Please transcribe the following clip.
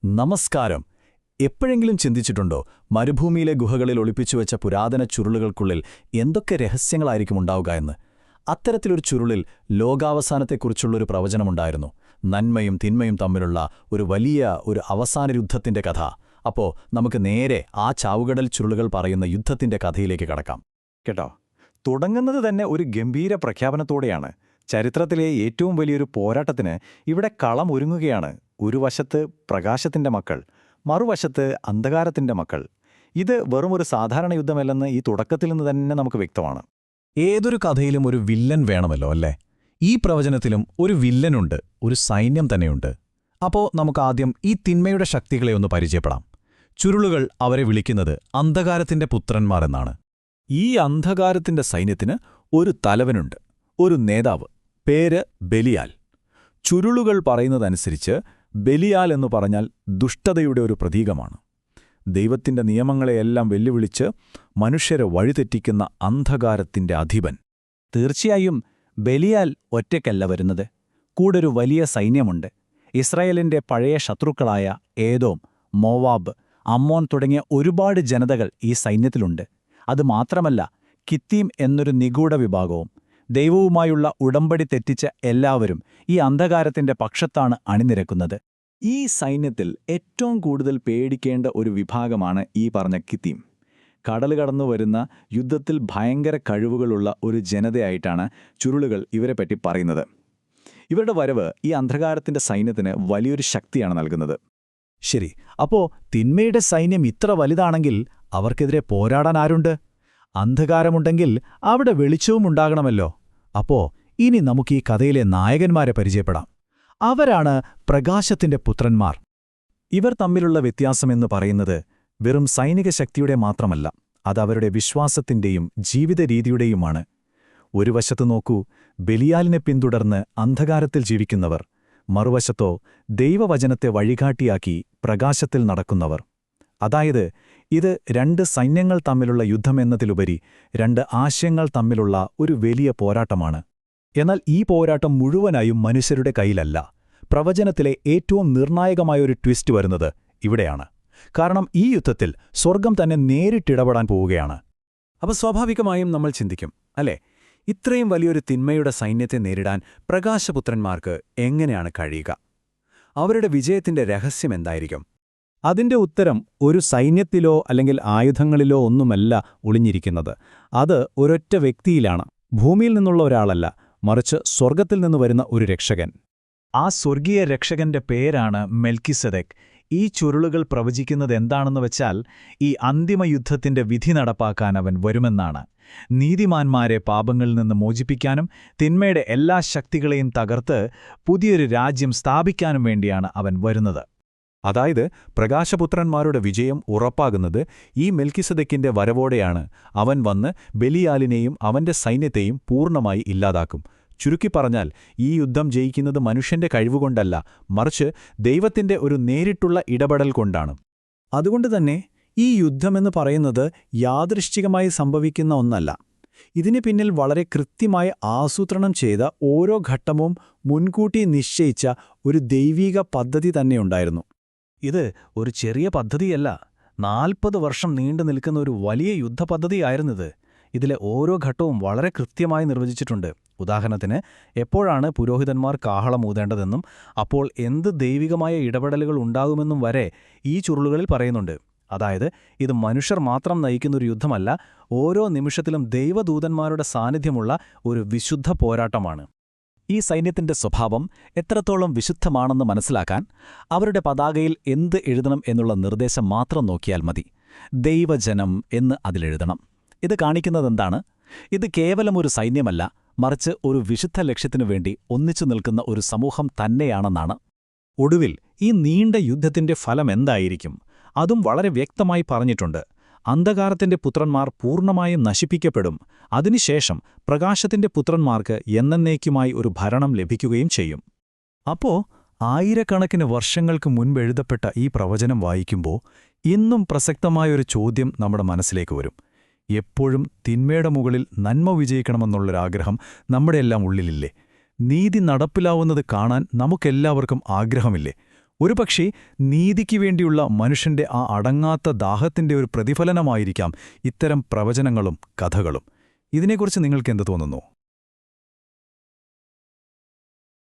നമസ്കാരം. എപ്പോഴെങ്കിലും ചിന്തിച്ചിട്ടുണ്ടോ, മരുഭൂമിയിലെ ഗുഹകളിൽ ഒളിപ്പിച്ചുവെച്ച പുരാതന ചുരുളുകൾക്കുള്ളിൽ എന്തൊക്കെ രഹസ്യങ്ങളായിരിക്കും ഉണ്ടാവുക എന്ന്? അത്തരത്തിലൊരു ചുരുളിൽ ലോകാവസാനത്തെക്കുറിച്ചുള്ളൊരു പ്രവചനമുണ്ടായിരുന്നു. നന്മയും തിന്മയും തമ്മിലുള്ള ഒരു വലിയ അവസാന യുദ്ധത്തിന്റെ കഥ. അപ്പോ നമുക്ക് നേരെ ആ ചാവുകടൽ ചുരുളുകൾ പറയുന്ന യുദ്ധത്തിന്റെ കഥയിലേക്ക് കടക്കാം. കേട്ടോ, തുടങ്ങുന്നത് തന്നെ ഒരു ഗംഭീര പ്രഖ്യാപനത്തോടെയാണ്. ചരിത്രത്തിലെ ഏറ്റവും വലിയൊരു പോരാട്ടത്തിന് ഇവിടെ കളം ഒരുങ്ങുകയാണ്. ഒരു വശത്ത് പ്രകാശത്തിന്റെ മക്കൾ, മറുവശത്ത് അന്ധകാരത്തിന്റെ മക്കൾ. ഇത് വെറുമൊരു സാധാരണ യുദ്ധമല്ലെന്ന് ഈ തുടക്കത്തിൽ നിന്ന് തന്നെ നമുക്ക് വ്യക്തമാണ്. ഏതൊരു കഥയിലും ഒരു വില്ലൻ വേണമല്ലോ, അല്ലേ? ഈ പ്രവചനത്തിലും ഒരു വില്ലനുണ്ട്, ഒരു സൈന്യം തന്നെയുണ്ട്. അപ്പോ നമുക്കാദ്യം ഈ തിന്മയുടെ ശക്തികളെ ഒന്ന് പരിചയപ്പെടാം. ചുരുളുകൾ അവരെ വിളിക്കുന്നത് അന്ധകാരത്തിന്റെ പുത്രന്മാർ എന്നാണ്. ഈ അന്ധകാരത്തിന്റെ സൈന്യത്തിന് ഒരു തലവനുണ്ട്, ഒരു നേതാവ്. പേര് ബെലിയാൽ. ചുരുളുകൾ പറയുന്നതനുസരിച്ച് ബെലിയാൽ എന്നു പറഞ്ഞാൽ ദുഷ്ടതയുടെ ഒരു പ്രതീകമാണ്. ദൈവത്തിന്റെ നിയമങ്ങളെയെല്ലാം വെല്ലുവിളിച്ച് മനുഷ്യരെ വഴിതെറ്റിക്കുന്ന അന്ധകാരത്തിന്റെ അധിപൻ. തീർച്ചയായും ബെലിയാൽ ഒറ്റയ്ക്കല്ല വരുന്നത്. കൂടൊരു വലിയ സൈന്യമുണ്ട്. ഇസ്രായേലിന്റെ പഴയ ശത്രുക്കളായ ഏദോം, മോവാബ്, അമ്മോൻ തുടങ്ങിയ ഒരുപാട് ജനതകൾ ഈ സൈന്യത്തിലുണ്ട്. അതുമാത്രമല്ല, കിത്തീം എന്നൊരു നിഗൂഢ വിഭാഗവും. ദൈവവുമായുള്ള ഉടമ്പടി തെറ്റിച്ച എല്ലാവരും ഈ അന്ധകാരത്തിന്റെ പക്ഷത്താണ് അണിനിരക്കുന്നത്. ഈ സൈന്യത്തിൽ ഏറ്റവും കൂടുതൽ പേടിക്കേണ്ട ഒരു വിഭാഗമാണ് ഈ പറഞ്ഞ കിത്തീം. കടൽ കടന്നു വരുന്ന യുദ്ധത്തിൽ ഭയങ്കര കഴിവുകളുള്ള ഒരു ജനതയായിട്ടാണ് ചുരുളുകൾ ഇവരെപ്പറ്റി പറയുന്നത്. ഇവരുടെ വരവ് ഈ അന്ധകാരത്തിന്റെ സൈന്യത്തിന് വലിയൊരു ശക്തിയാണ് നൽകുന്നത്. ശരി, അപ്പോ തിന്മയുടെ സൈന്യം ഇത്ര വലുതാണെങ്കിൽ അവർക്കെതിരെ പോരാടാൻ ആരുണ്ട്? അന്ധകാരമുണ്ടെങ്കിൽ അവിടെ വെളിച്ചവും ഉണ്ടാകണമല്ലോ. അപ്പോ ഇനി നമുക്ക് ഈ കഥയിലെ നായകന്മാരെ പരിചയപ്പെടാം. അവരാണ് പ്രകാശത്തിന്റെ പുത്രന്മാർ. ഇവർ തമ്മിലുള്ള വ്യത്യാസമെന്ന് പറയുന്നത് വെറും സൈനിക ശക്തിയുടെ മാത്രമല്ല, അതവരുടെ വിശ്വാസത്തിന്റെയും ജീവിത രീതിയുടെയുമാണ്. ഒരു വശത്ത് നോക്കൂ, ബെലിയാലിനെ പിന്തുടർന്ന് അന്ധകാരത്തിൽ ജീവിക്കുന്നവർ. മറുവശത്തോ ദൈവവചനത്തെ വഴികാട്ടിയാക്കി പ്രകാശത്തിൽ നടക്കുന്നവർ. അതായത്, ഇത് രണ്ട് സൈന്യങ്ങൾ തമ്മിലുള്ള യുദ്ധമെന്നതിലുപരി രണ്ട് ആശയങ്ങൾ തമ്മിലുള്ള ഒരു വലിയ പോരാട്ടമാണ്. എന്നാൽ ഈ പോരാട്ടം മുഴുവനായും മനുഷ്യരുടെ കയ്യിലല്ല. പ്രവചനത്തിലെ ഏറ്റവും നിർണായകമായൊരു ട്വിസ്റ്റ് വരുന്നത് ഇവിടെയാണ്. കാരണം ഈ യുദ്ധത്തിൽ സ്വർഗം തന്നെ നേരിട്ടിടപെടാൻ പോവുകയാണ്. അപ്പോൾ സ്വാഭാവികമായും നമ്മൾ ചിന്തിക്കും, അല്ലേ, ഇത്രയും വലിയൊരു തിന്മയുടെ സൈന്യത്തെ നേരിടാൻ പ്രകാശപുത്രന്മാർക്ക് എങ്ങനെയാണ് കഴിയുക? അവരുടെ വിജയത്തിന്റെ രഹസ്യം എന്തായിരിക്കും? അതിന്റെ ഉത്തരം ഒരു സൈന്യത്തിലോ അല്ലെങ്കിൽ ആയുധങ്ങളിലോ ഒന്നുമല്ല ഒളിഞ്ഞിരിക്കുന്നത്. അത് ഒരൊറ്റ വ്യക്തിയിലാണ്. ഭൂമിയിൽ നിന്നുള്ള ഒരാളല്ല, മറിച്ച് സ്വർഗത്തിൽ നിന്ന് വരുന്ന ഒരു രക്ഷകൻ. ആ സ്വർഗീയ രക്ഷകന്റെ പേരാണ് മെൽക്കിസെദെക്ക്. ഈ ചുരുളുകൾ പ്രവചിക്കുന്നത് എന്താണെന്ന് വെച്ചാൽ, ഈ അന്തിമ യുദ്ധത്തിന്റെ വിധി നടപ്പാക്കാൻ അവൻ വരുമെന്നാണ്. നീതിമാന്മാരെ പാപങ്ങളിൽ നിന്ന് മോചിപ്പിക്കാനും തിന്മയുടെ എല്ലാ ശക്തികളെയും തകർത്ത് പുതിയൊരു രാജ്യം സ്ഥാപിക്കാനും വേണ്ടിയാണ് അവൻ വരുന്നത്. അതായത്, പ്രകാശപുത്രന്മാരുടെ വിജയം ഉറപ്പാകുന്നത് ഈ മെൽക്കിസെദെക്കിന്റെ വരവോടെയാണ്. അവൻ വന്ന് ബെലിയാലിനെയും അവന്റെ സൈന്യത്തെയും പൂർണ്ണമായി ഇല്ലാതാക്കും. ചുരുക്കിപ്പറഞ്ഞാൽ, ഈ യുദ്ധം ജയിക്കുന്നത് മനുഷ്യന്റെ കഴിവുകൊണ്ടല്ല, മറിച്ച് ദൈവത്തിന്റെ ഒരു നേരിട്ടുള്ള ഇടപെടൽ കൊണ്ടാണ്. അതുകൊണ്ടുതന്നെ ഈ യുദ്ധമെന്ന് പറയുന്നത് യാദൃശ്ചികമായി സംഭവിക്കുന്ന ഒന്നല്ല. ഇതിന് പിന്നിൽ വളരെ കൃത്യമായി ആസൂത്രണം ചെയ്ത ഓരോ ഘട്ടവും മുൻകൂട്ടി നിശ്ചയിച്ച ഒരു ദൈവീക പദ്ധതി തന്നെയുണ്ടായിരുന്നു. ഇത് ഒരു ചെറിയ പദ്ധതിയല്ല, 40 വർഷം നീണ്ടു നിൽക്കുന്ന ഒരു വലിയ യുദ്ധപദ്ധതിയായിരുന്നത്. ഇതിലെ ഓരോ ഘട്ടവും വളരെ കൃത്യമായി നിർവചിച്ചിട്ടുണ്ട്. ഉദാഹരണത്തിന്, എപ്പോഴാണ് പുരോഹിതന്മാർ കാഹളം ഊതേണ്ടതെന്നും അപ്പോൾ എന്ത് ദൈവികമായ ഇടപെടലുകൾ ഉണ്ടാകുമെന്നും വരെ ഈ ചുരുളുകളിൽ പറയുന്നുണ്ട്. അതായത്, ഇത് മനുഷ്യർ മാത്രം നയിക്കുന്നൊരു യുദ്ധമല്ല, ഓരോ നിമിഷത്തിലും ദൈവദൂതന്മാരുടെ സാന്നിധ്യമുള്ള ഒരു വിശുദ്ധ പോരാട്ടമാണ്. ഈ സൈന്യത്തിന്റെ സ്വഭാവം എത്രത്തോളം വിശുദ്ധമാണെന്ന് മനസ്സിലാക്കാൻ അവരുടെ പതാകയിൽ എന്ത് എഴുതണം എന്നുള്ള നിർദ്ദേശം മാത്രം നോക്കിയാൽ മതി. ദൈവജനം എന്ന് അതിലെഴുതണം. ഇത് കാണിക്കുന്നതെന്താണ്? ഇത് കേവലം ഒരു സൈന്യമല്ല, മറിച്ച് ഒരു വിശുദ്ധ ലക്ഷ്യത്തിനു വേണ്ടി ഒന്നിച്ചു നിൽക്കുന്ന ഒരു സമൂഹം തന്നെയാണെന്നാണ്. ഒടുവിൽ ഈ നീണ്ട യുദ്ധത്തിന്റെ ഫലം എന്തായിരിക്കും? അതും വളരെ വ്യക്തമായി പറഞ്ഞിട്ടുണ്ട്. അന്ധകാരത്തിന്റെ പുത്രന്മാർ പൂർണ്ണമായും നശിപ്പിക്കപ്പെടും. അതിനുശേഷം പ്രകാശത്തിന്റെ പുത്രന്മാർക്ക് എന്നേക്കുമായി ഒരു ഭരണം ലഭിക്കുകയും ചെയ്യും. അപ്പോ ആയിരക്കണക്കിന് വർഷങ്ങൾക്ക് മുൻപ് എഴുതപ്പെട്ട ഈ പ്രവചനം വായിക്കുമ്പോൾ ഇന്നും പ്രസക്തമായൊരു ചോദ്യം നമ്മുടെ മനസ്സിലേക്ക് വരും. എപ്പോഴും തിന്മയുടെ മുകളിൽ നന്മ വിജയിക്കണമെന്നുള്ളൊരാഗ്രഹം നമ്മുടെയെല്ലാം ഉള്ളിലില്ലേ? നീതി നടപ്പിലാവുന്നത് കാണാൻ നമുക്കെല്ലാവർക്കും ആഗ്രഹമില്ലേ? ഒരുപക്ഷേ നീതിക്ക് വേണ്ടിയുള്ള മനുഷ്യന്റെ ആ അടങ്ങാത്ത ദാഹത്തിന്റെ ഒരു പ്രതിഫലനമായിരിക്കാം ഇത്തരം പ്രവചനങ്ങളും കഥകളും. ഇതിനെക്കുറിച്ച് നിങ്ങൾക്കെന്ത് തോന്നുന്നു?